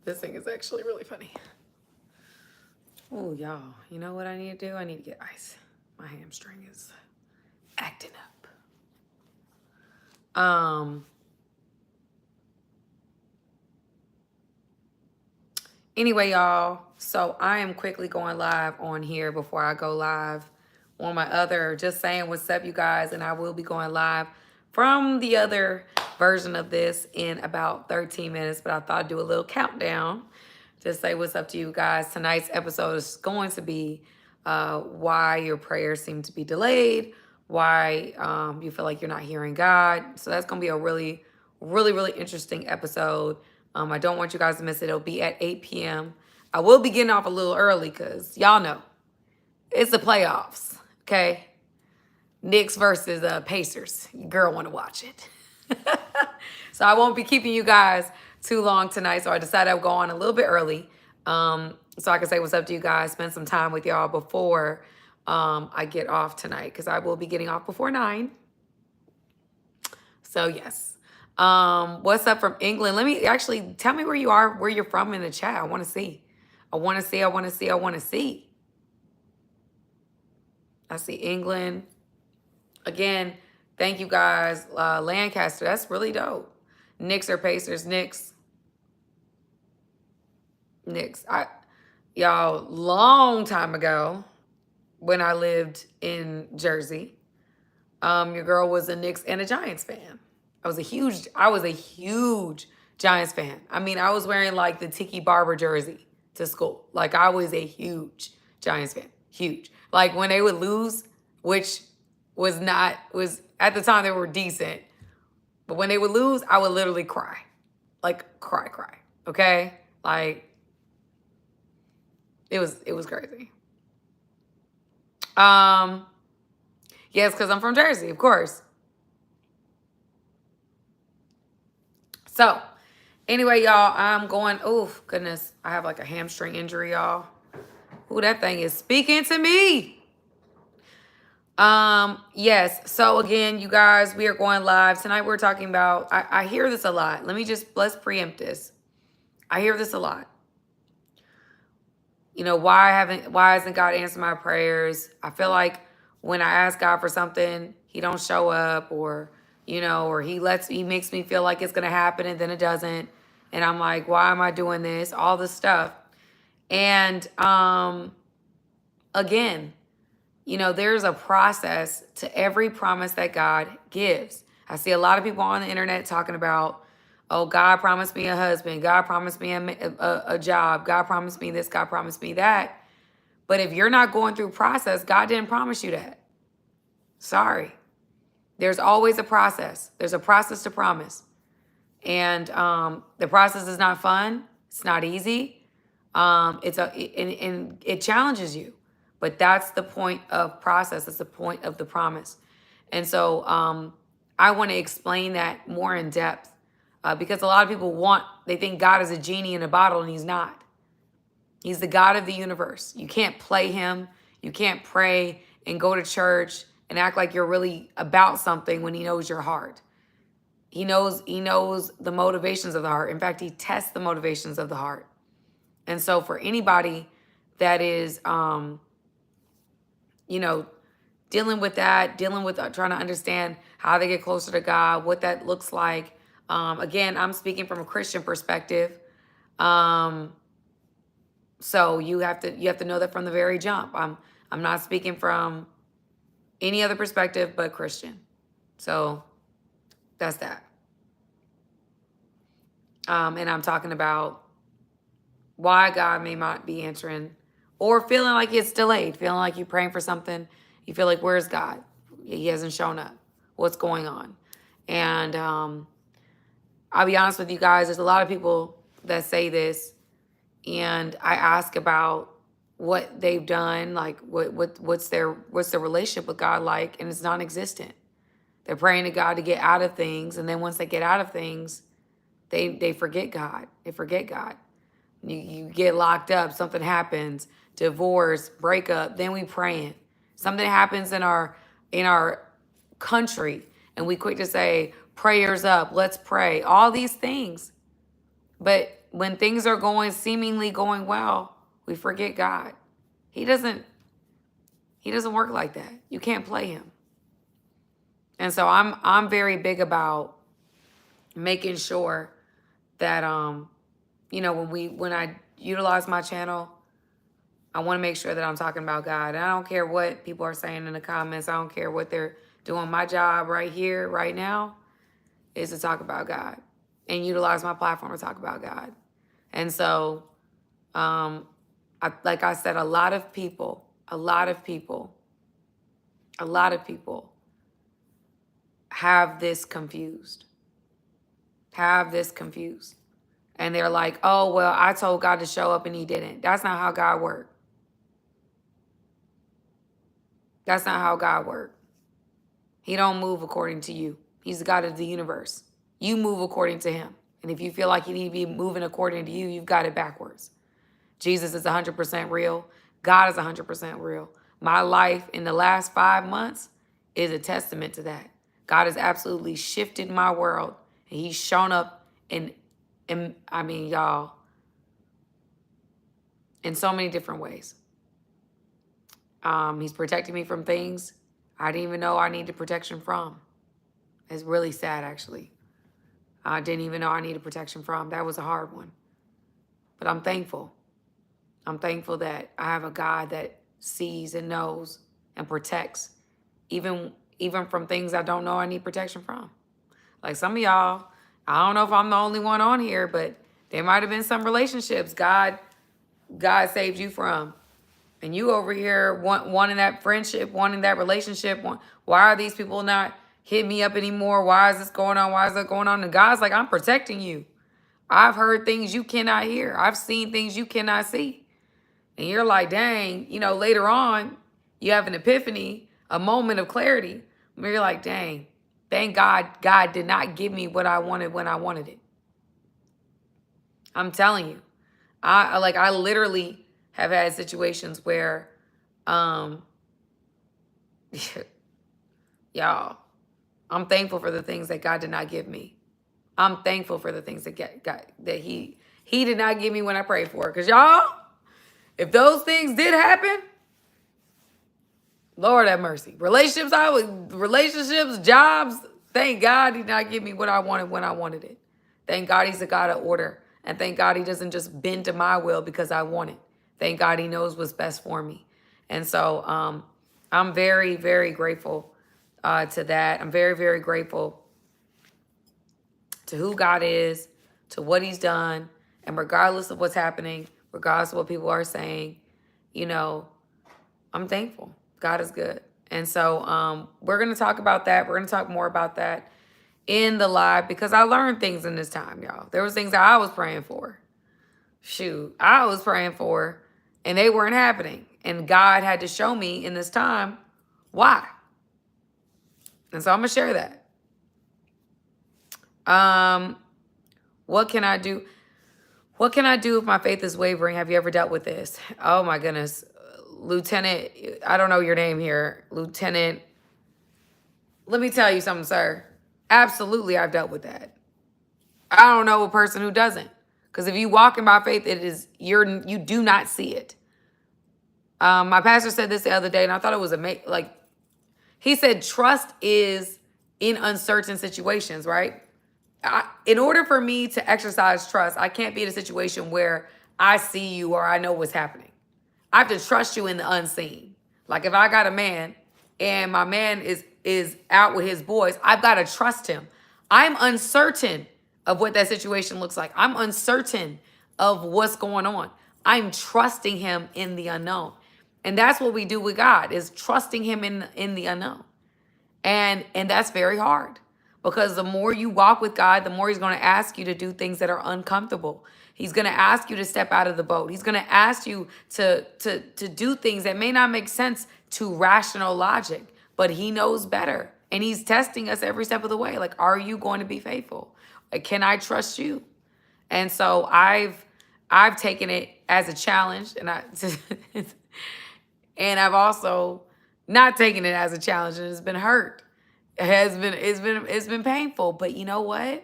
This thing is actually really funny. Oh, y'all, you know what I need to do? I need to get ice. My hamstring is acting up. Anyway, y'all, so I am quickly going live on here before I go live on my other, just saying what's up, you guys, and I will be going live from the other version of this in about 13 minutes, but I thought I'd do a little countdown to say what's up to you guys. Tonight's episode is going to be why your prayers seem to be delayed, why you feel like you're not hearing God. So that's going to be a really, really, really interesting episode. I don't want you guys to miss it. It'll be at 8 p.m. I will be getting off a little early because y'all know it's the playoffs, okay? Knicks versus Pacers. Your girl want to watch it. So I won't be keeping you guys too long tonight. So I decided I would go on a little bit early so I can say what's up to you guys, spend some time with y'all before I get off tonight because I will be getting off before 9. So yes. What's up from England? Let me actually tell me where you are, where you're from in the chat. I want to see. I want to see. I want to see. I want to see. I see England. Again, thank you guys. Lancaster, that's really dope. Knicks or Pacers? Knicks. Knicks. Y'all, long time ago when I lived in Jersey, your girl was a Knicks and a Giants fan. I was a huge Giants fan. I mean, I was wearing like the Tiki Barber jersey to school. Like I was a huge Giants fan. Huge. Like when they would lose, which was at the time they were decent. But when they would lose, I would literally cry. Like cry. Okay? Like it was crazy. Yes, because I'm from Jersey, of course. So, anyway, y'all, I'm going, oh, goodness. I have like a hamstring injury, y'all. Ooh, that thing is speaking to me. Yes. So again, you guys, we are going live. Tonight we're talking about, I hear this a lot. Let's preempt this. I hear this a lot. You know, why hasn't God answered my prayers? I feel like when I ask God for something, he don't show up or, you know, or he makes me feel like it's going to happen and then it doesn't. And I'm like, why am I doing this? All this stuff. And, again, you know, there's a process to every promise that God gives. I see a lot of people on the internet talking about, oh, God promised me a husband. God promised me a job. God promised me this. God promised me that. But if you're not going through process, God didn't promise you that. Sorry. There's always a process. There's a process to promise. And the process is not fun. It's not easy. And it challenges you. But that's the point of process. That's the point of the promise. And so I want to explain that more in depth because a lot of people they think God is a genie in a bottle and he's not. He's the God of the universe. You can't play him. You can't pray and go to church and act like you're really about something when he knows your heart. He knows the motivations of the heart. In fact, he tests the motivations of the heart. And so for anybody that is, you know, dealing with trying to understand how they get closer to God, what that looks like. Again, I'm speaking from a Christian perspective. So you have to know that from the very jump. I'm not speaking from any other perspective but Christian. So that's that. And I'm talking about why God may not be answering or feeling like it's delayed, feeling like you're praying for something. You feel like, where's God? He hasn't shown up. What's going on? And I'll be honest with you guys, there's a lot of people that say this, and I ask about what they've done, like what's their relationship with God like, and it's non-existent. They're praying to God to get out of things, and then once they get out of things, they forget God. They forget God. You get locked up, something happens, divorce, breakup, then we praying. Something happens in our country, and we quick to say, prayers up, let's pray. All these things. But when things are seemingly going well, we forget God. He doesn't work like that. You can't play him. And so I'm very big about making sure that when I utilize my channel, I want to make sure that I'm talking about God. And I don't care what people are saying in the comments. I don't care what they're doing. My job right here, right now, is to talk about God and utilize my platform to talk about God. And so, like I said, a lot of people have this confused. And they're like, oh, well, I told God to show up and he didn't. That's not how God works. That's not how God works. He don't move according to you. He's the God of the universe. You move according to him. And if you feel like you need to be moving according to you, you've got it backwards. Jesus is 100% real. God is 100% real. My life in the last 5 months is a testament to that. God has absolutely shifted my world. And he's shown up in I mean, y'all, in so many different ways. He's protecting me from things I didn't even know I needed protection from. It's really sad, actually. I didn't even know I needed protection from. That was a hard one. But I'm thankful. I'm thankful that I have a God that sees and knows and protects, even from things I don't know I need protection from. Like some of y'all, I don't know if I'm the only one on here, but there might have been some relationships God saved you from. And you over here wanting that friendship, wanting that relationship. Why are these people not hitting me up anymore? Why is this going on? Why is that going on? And God's like, I'm protecting you. I've heard things you cannot hear. I've seen things you cannot see. And you're like, dang, later on, you have an epiphany, a moment of clarity. Where you're like, dang, thank God, God did not give me what I wanted when I wanted it. I'm telling you, I literally have had situations where, y'all, I'm thankful for the things that God did not give me. I'm thankful for the things that he did not give me when I prayed for it. Because y'all, if those things did happen, Lord have mercy. Relationships, jobs, thank God he did not give me what I wanted when I wanted it. Thank God he's a God of order. And thank God he doesn't just bend to my will because I want it. Thank God he knows what's best for me. And so I'm very, very grateful to that. I'm very, very grateful to who God is, to what he's done. And regardless of what's happening, regardless of what people are saying, I'm thankful. God is good. And so we're going to talk about that. We're going to talk more about that in the live because I learned things in this time, y'all. There was things that I was praying for. I was praying for, and they weren't happening. And God had to show me in this time why. And so I'm going to share that. What can I do? What can I do if my faith is wavering? Have you ever dealt with this? Oh, my goodness. Lieutenant, I don't know your name here. Lieutenant, let me tell you something, sir. Absolutely, I've dealt with that. I don't know a person who doesn't. Because if you walk in by faith, you do not see it. My pastor said this the other day, and I thought it was amazing. Like, he said, trust is in uncertain situations, right? In order for me to exercise trust, I can't be in a situation where I see you or I know what's happening. I have to trust you in the unseen. Like if I got a man and my man is out with his boys, I've got to trust him. I'm uncertain of what that situation looks like. I'm uncertain of what's going on. I'm trusting him in the unknown. And that's what we do with God, is trusting him in the unknown. And that's very hard, because the more you walk with God, the more he's going to ask you to do things that are uncomfortable. He's going to ask you to step out of the boat. He's going to ask you to do things that may not make sense to rational logic, but he knows better. And he's testing us every step of the way. Like, are you going to be faithful? Can I trust you? And so I've taken it as a challenge, and and I've also not taken it as a challenge, and it's been hurt. It's been painful, but you know what?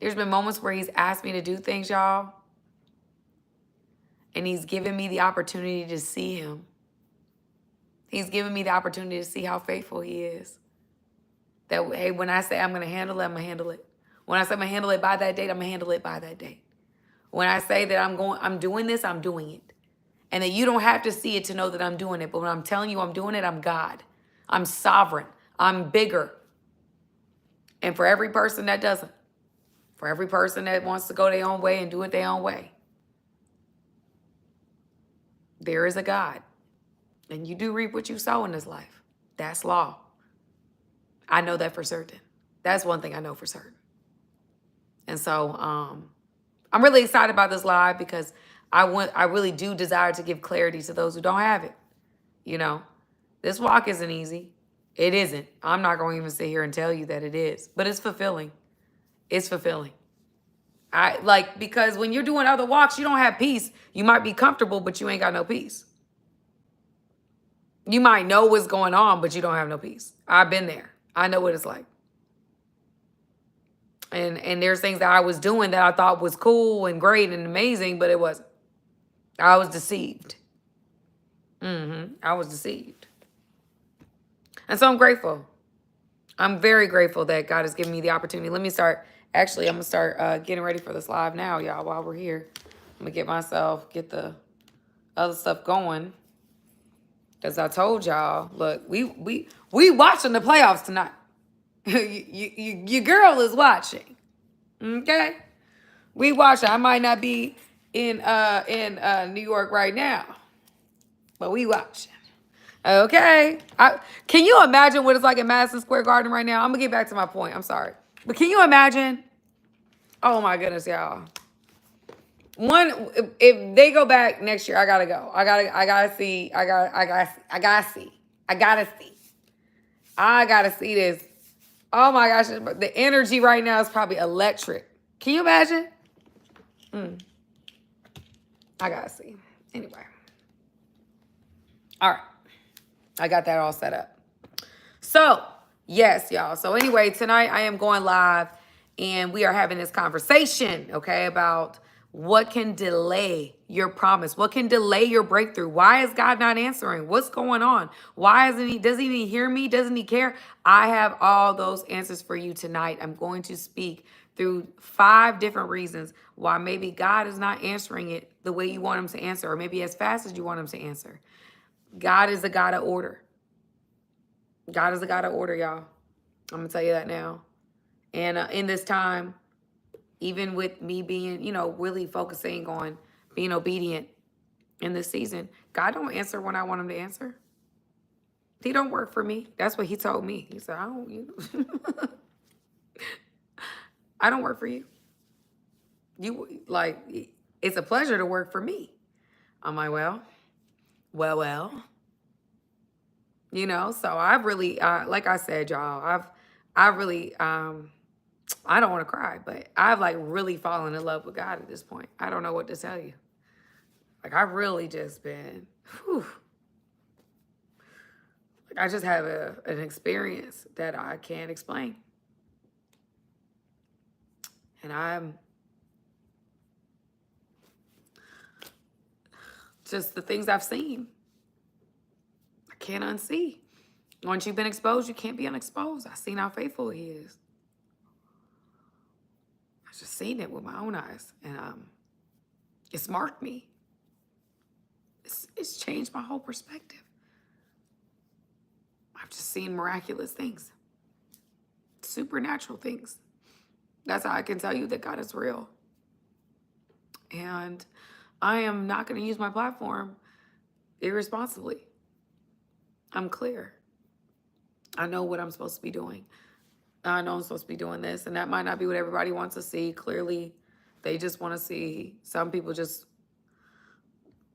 There's been moments where he's asked me to do things, y'all, and he's given me the opportunity to see him. He's given me the opportunity to see how faithful he is. That, hey, when I say I'm going to handle it, I'm going to handle it. When I say I'm going to handle it by that date, I'm going to handle it by that date. When I say that I'm doing this, I'm doing it. And that you don't have to see it to know that I'm doing it. But when I'm telling you I'm doing it, I'm God. I'm sovereign. I'm bigger. And for every person that doesn't, for every person that wants to go their own way and do it their own way, there is a God. And you do reap what you sow in this life. That's law. I know that for certain. That's one thing I know for certain. And so I'm really excited about this live because I really do desire to give clarity to those who don't have it. You know, this walk isn't easy. It isn't. I'm not going to even sit here and tell you that it is, but it's fulfilling. It's fulfilling. Because when you're doing other walks, you don't have peace. You might be comfortable, but you ain't got no peace. You might know what's going on, but you don't have no peace. I've been there. I know what it's like. And there's things that I was doing that I thought was cool and great and amazing, but it wasn't. I was deceived. I was deceived. And so I'm grateful. I'm very grateful that God has given me the opportunity. Let me start. Actually, I'm going to start getting ready for this live now, y'all, while we're here. I'm going to get the other stuff going. Because I told y'all, look, we watching the playoffs tonight. Your girl is watching. Okay? We watching. I might not be in New York right now, but we watching. Okay? Can you imagine what it's like in Madison Square Garden right now? I'm going to get back to my point. I'm sorry. But can you imagine? Oh, my goodness, y'all. If they go back next year, I gotta go. I gotta see this. Oh my gosh, the energy right now is probably electric. Can you imagine? I gotta see. Anyway. All right. I got that all set up. So, yes, y'all. So anyway, tonight I am going live and we are having this conversation, okay, about what can delay your promise? What can delay your breakthrough? Why is God not answering? What's going on? Why doesn't he hear me? Doesn't he care? I have all those answers for you tonight. I'm going to speak through 5 different reasons why maybe God is not answering it the way you want him to answer, or maybe as fast as you want him to answer. God is a God of order. God is a God of order, y'all. I'm going to tell you that now. And in this time, even with me being, really focusing on being obedient in this season, God don't answer when I want him to answer. He don't work for me. That's what he told me. He said, I don't work for you. It's a pleasure to work for me. I'm like, well. So I've really, like I said, y'all, I've really, I don't want to cry, but I've really fallen in love with God at this point. I don't know what to tell you. I've really just been, I just have an experience that I can't explain. And I'm just the things I've seen, I can't unsee. Once you've been exposed, you can't be unexposed. I've seen how faithful he is. I've just seen it with my own eyes. And it's marked me. It's changed my whole perspective. I've just seen miraculous things. Supernatural things. That's how I can tell you that God is real. And I am not going to use my platform irresponsibly. I'm clear. I know what I'm supposed to be doing. I know I'm supposed to be doing this, and that might not be what everybody wants to see. Clearly, they just want to see, some people just,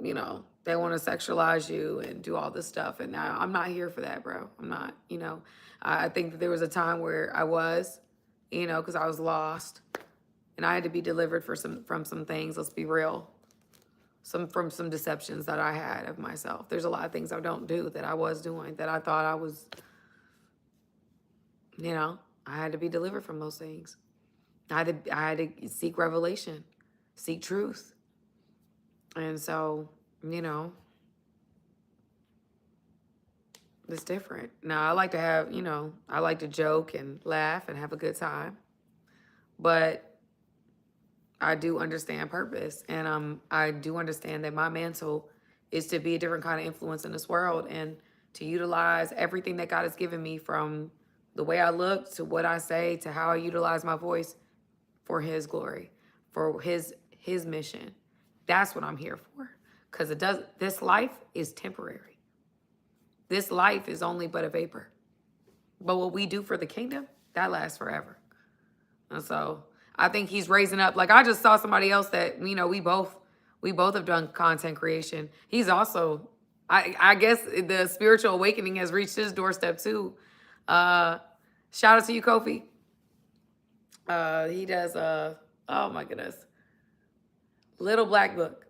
they want to sexualize you and do all this stuff. And now I'm not here for that, bro. I'm not, I think that there was a time where I was, because I was lost and I had to be delivered from some things. Let's be real. From some deceptions that I had of myself. There's a lot of things I don't do that I was doing that I thought I was, I had to be delivered from those things. I had to seek revelation, seek truth. And so, you know, it's different. Now, I like to have, I like to joke and laugh and have a good time. But I do understand purpose. And I do understand that my mantle is to be a different kind of influence in this world and to utilize everything that God has given me, from the way I look to what I say to how I utilize my voice, for his glory, for his mission. That's what I'm here for. Because this life is temporary. This life is only but a vapor. But what we do for the kingdom, that lasts forever. And so I think he's raising up. Like, I just saw somebody else that, we both have done content creation. He's also, I guess the spiritual awakening has reached his doorstep too. Shout out to you, Kofi. He does, oh my goodness. Little Black Book.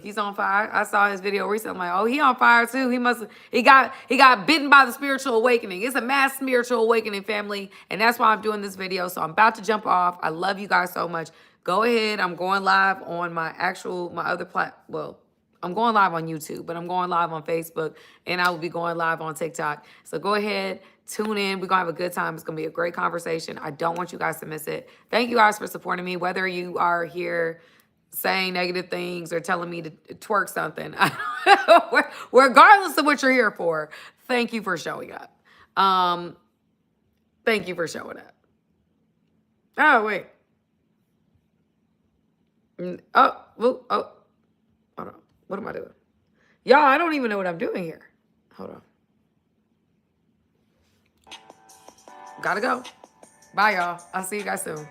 He's on fire. I saw his video recently. I'm like, oh, he on fire too. He got bitten by the spiritual awakening. It's a mass spiritual awakening, family. And that's why I'm doing this video. So I'm about to jump off. I love you guys so much. Go ahead. I'm going live on my other well, I'm going live on YouTube, but I'm going live on Facebook, and I will be going live on TikTok. So go ahead, tune in. We're going to have a good time. It's going to be a great conversation. I don't want you guys to miss it. Thank you guys for supporting me, whether you are here saying negative things or telling me to twerk something. Regardless of what you're here for, thank you for showing up. Thank you for showing up. Oh, wait. Oh, hold on. What am I doing? Y'all, I don't even know what I'm doing here. Hold on. Gotta go. Bye, y'all. I'll see you guys soon.